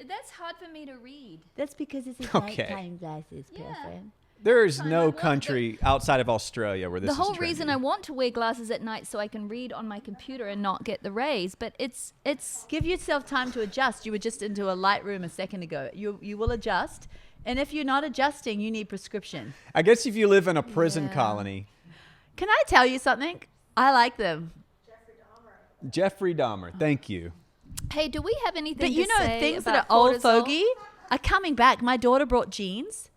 That's hard for me to read. That's because it's his Okay. nighttime glasses, Yeah. girlfriend. There is Time I no want country outside of Australia where this The is whole trendy. reason I want to wear glasses at night so I can read on my computer and not get the rays, but it's Give yourself time to adjust. You were just into a light room a second ago. You will adjust. And if you're not adjusting, you need prescription. I guess if you live in a prison Yeah. colony, Can I tell you something? I like them. Jeffrey Dahmer. Thank you. Hey, do we have anything But you to know, say things that are about old cortisol? fogey are coming back. My daughter brought jeans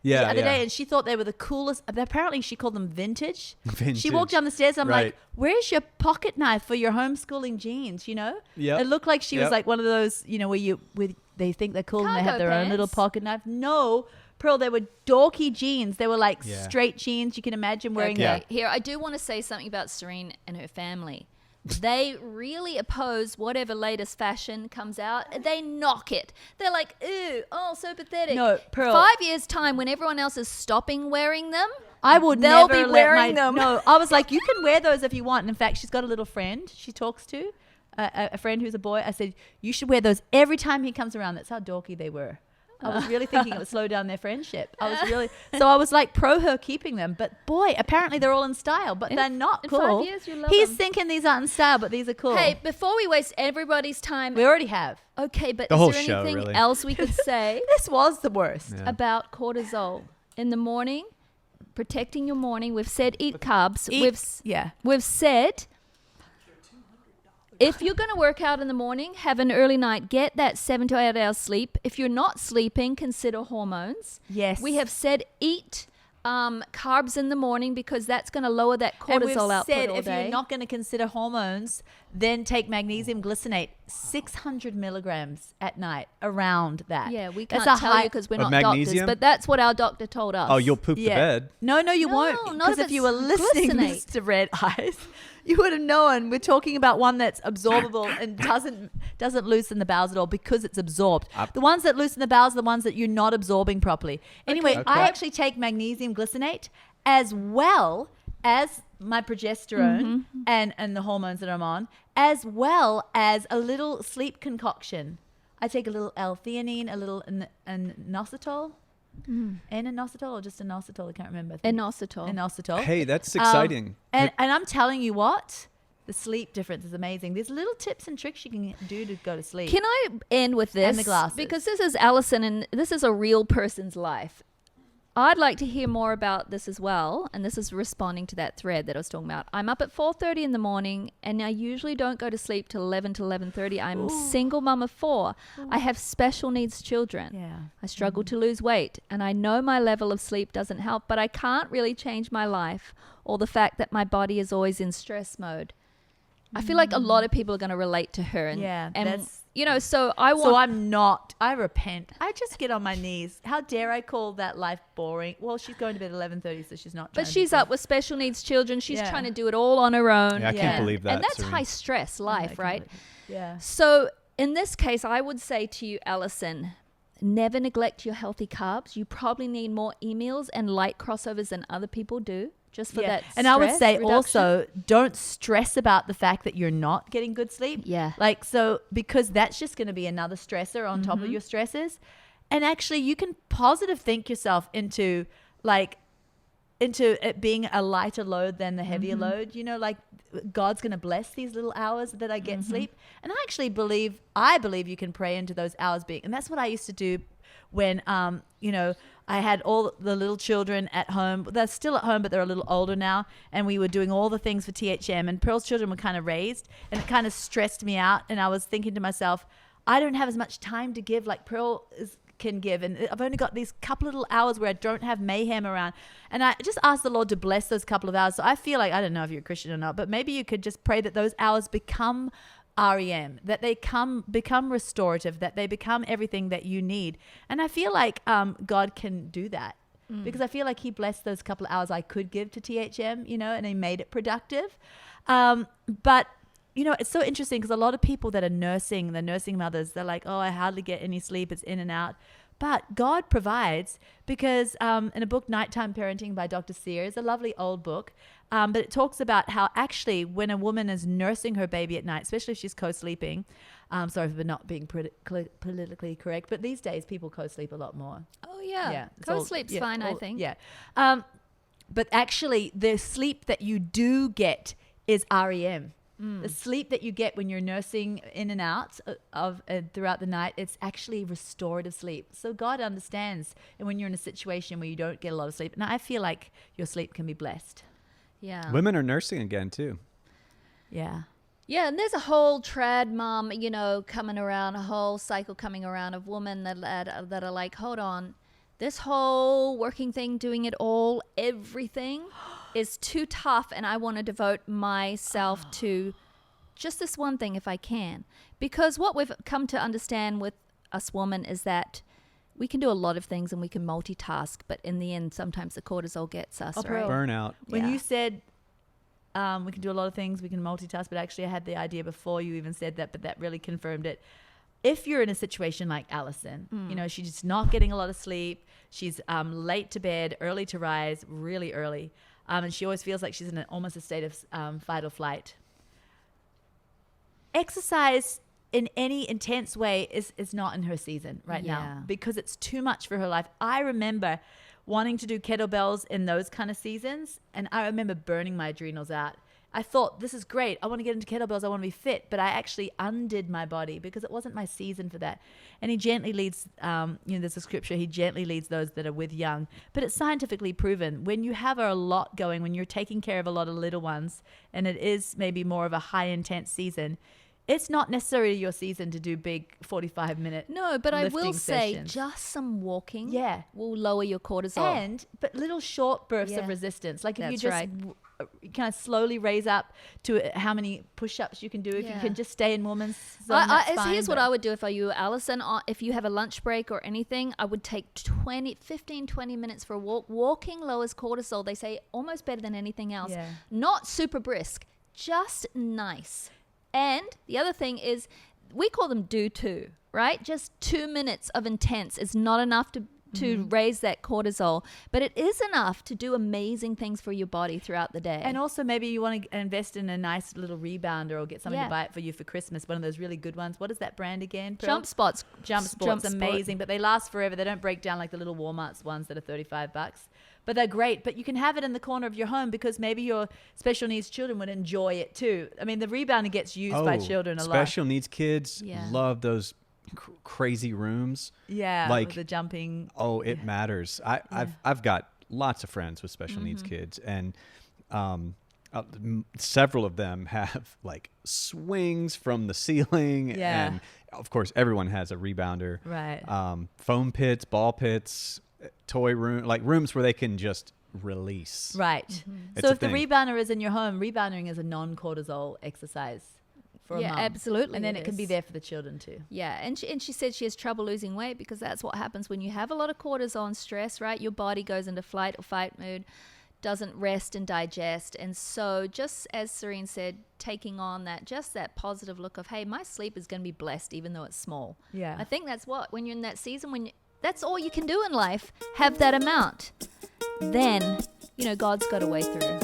Yeah, the other yeah. day, and she thought they were the coolest. Apparently, she called them vintage. She Vintage. walked down the stairs. I'm Right. like, "Where's your pocket knife for your homeschooling jeans?" You know, Yep. it looked like she was Yep. like one of those, you know, where they think they're cool and they have Cargo their own little pants. pocket knife. No, Pearl, they were dorky jeans. They were like Yeah. straight jeans. You can imagine wearing Okay, Yeah. that. here, I do want to say something about Serene and her family. They really oppose whatever latest fashion comes out. They knock it. They're like, ooh, oh, so pathetic. No, Pearl. 5 years' time, when everyone else is stopping wearing them, I would They'll never be let wearing my, them. No, I was like, you can wear those if you want. And in fact, she's got a little friend she talks to, a friend who's a boy. I said, you should wear those every time he comes around. That's how dorky they were. I was really thinking it would slow down their friendship. So I was like pro her keeping them. But boy, apparently they're all in style, but they're not in cool. 5 years, you'll love He's them. thinking these aren't in style, but these are cool. hey, before we waste everybody's time, we already have. okay, but The is whole there show, anything really. else we could say This was the worst. Yeah. about cortisol in the morning? Protecting your morning. We've said eat carbs. Yeah. We've said if you're going to work out in the morning, have an early night, get that 7 to 8 hours sleep. If you're not sleeping, consider hormones. Yes. We have said eat carbs in the morning because that's going to lower that And we've cortisol output said all if day. you're not going to consider hormones, then take magnesium glycinate 600 milligrams at night, around that. Yeah, we That's can't a tell high- you because we're Of not doctors, magnesium? but that's what our doctor told us. Oh, you'll poop the bed. No, you No, won't. not Because if if you it's were listening, glycinate. Mr. Red Eyes, you would have known. We're talking about one that's absorbable and doesn't loosen the bowels at all because it's absorbed. The ones that loosen the bowels are the ones that you're not absorbing properly. Anyway, Okay. I actually take magnesium glycinate as well as my progesterone and the hormones that I'm on, as well as a little sleep concoction. I take a little L-theanine, a little inositol. N-inositol or just inositol? I can't remember. Inositol. Inositol. Hey, that's exciting. And I'm telling you what, the sleep difference is amazing. There's little tips and tricks you can do to go to sleep. Can I end with this? And the glasses. Because this is Alison and this is a real person's life. I'd like to hear more about this as well. And this is responding to that thread that I was talking about. I'm up at 4:30 in the morning and I usually don't go to sleep till 11 to 11:30. I'm a single mum of 4. I have special needs children. Yeah. I struggle to lose weight and I know my level of sleep doesn't help, but I can't really change my life or the fact that my body is always in stress mode. I feel like a lot of people are going to relate to her. And, Yeah, and that's- you know, so I want... So I'm not. I repent. I just get on my knees. How dare I call that life boring? Well, she's going to bed at 11:30, so she's not. But trying to she's be up with special needs children. She's Yeah. trying to do it all on her own. Yeah, I can't believe that. And that's Serene. high stress boring. life, right? Yeah. So in this case, I would say to you, Alison, never neglect your healthy carbs. You probably need more emails and light crossovers than other people do, just for that And I would stress say reduction. also don't stress about the fact that you're not getting good sleep. Yeah. Like, so, because that's just going to be another stressor on top of Mm-hmm. your stresses. And actually you can positive think yourself into it being a lighter load than the heavier Mm-hmm. load. You know, like God's going to bless these little hours that I get Mm-hmm. sleep. And I actually believe you can pray into those hours being, and that's what I used to do when, I had all the little children at home. They're still at home, but they're a little older now. And we were doing all the things for THM, and Pearl's children were kind of raised, and it kind of stressed me out. And I was thinking to myself, I don't have as much time to give like Pearl can give. And I've only got these couple little hours where I don't have mayhem around. And I just asked the Lord to bless those couple of hours. So I feel like, I don't know if you're a Christian or not, but maybe you could just pray that those hours become REM, that they become restorative, that they become everything that you need. And I feel like God can do that because I feel like he blessed those couple of hours I could give to THM, and he made it productive. But it's so interesting because a lot of people that are nursing, the nursing mothers, they're like, oh, I hardly get any sleep. It's in and out. But God provides because in a book, Nighttime Parenting by Dr. Sears, a lovely old book, but it talks about how actually when a woman is nursing her baby at night, especially if she's co-sleeping, sorry for not being politically correct, but these days people co-sleep a lot more. Oh, yeah. it's all- Co-sleep's fine, I think. Yeah. But actually the sleep that you do get is REM. The sleep that you get when you're nursing in and out of throughout the night, it's actually restorative sleep. So God understands. And when you're in a situation where you don't get a lot of sleep, and I feel like your sleep can be blessed. Yeah. Women are nursing again too. Yeah. Yeah, and there's a whole trad mom, coming around, a whole cycle coming around of women that are like, hold on, this whole working thing, doing it all, everything is too tough, and I want to devote myself to just this one thing if I can. Because what we've come to understand with us women is that we can do a lot of things and we can multitask, but in the end, sometimes the cortisol gets us, right? Burnout. When Yeah. you said we can do a lot of things, we can multitask, but actually I had the idea before you even said that, but that really confirmed it. If you're in a situation like Alison, she's just not getting a lot of sleep, she's late to bed, early to rise, really early, and she always feels like she's in almost a state of fight or flight. Exercise in any intense way is not in her season right Yeah. now because it's too much for her life. I remember wanting to do kettlebells in those kind of seasons, and I remember burning my adrenals out. I thought, this is great. I want to get into kettlebells. I want to be fit. But I actually undid my body because it wasn't my season for that. And he gently leads, there's a scripture, he gently leads those that are with young. But it's scientifically proven. When you have a lot going, when you're taking care of a lot of little ones, and it is maybe more of a high intense season, it's not necessarily your season to do big 45-minute No, but I will lifting say sessions. just some walking Yeah. will lower your cortisol. But little short bursts Yeah. of resistance. Like if you That's just right. kind of slowly raise up to how many push-ups you can do. If you Yeah. can just stay in woman's zone, that's fine, Here's what but- I would do if I were you, Alison. If you have a lunch break or anything, I would take 15, 20 minutes for a walk. Walking lowers cortisol. They say almost better than anything else. Yeah. Not super brisk, just nice. And the other thing is, we call them do two, right? Just 2 minutes of intense is not enough to raise that cortisol, but it is enough to do amazing things for your body throughout the day. And also maybe you want to invest in a nice little rebounder or get someone Yeah. to buy it for you for Christmas. One of those really good ones. What is that brand again? Pearl? Jump Spot's Jump Sport's amazing, but they last forever. They don't break down like the little Walmart's ones that are $35. But they're great. But you can have it in the corner of your home because maybe your special needs children would enjoy it too. I mean, the rebounder gets used by children a lot. Special needs kids Yeah. love those crazy rooms. Yeah, like with the jumping. Oh, it matters. I've got lots of friends with special needs kids, and several of them have like swings from the ceiling, Yeah. and of course everyone has a rebounder. Right. Foam pits, ball pits, toy room, like rooms where they can just release. Right. It's So a if the thing. rebounder is in your home, rebounding is a non-cortisol exercise for a Yeah, mum. absolutely And then it it can be is. there for the children too. Yeah, and she said she has trouble losing weight because that's what happens when you have a lot of cortisol and stress, right? Your body goes into flight or fight mood, doesn't rest and digest. And so just as Serene said, taking on that positive look of, hey, my sleep is going to be blessed even though it's small. Yeah. I think that's when you're in that season, that's all you can do in life, have that amount. Then, God's got a way through.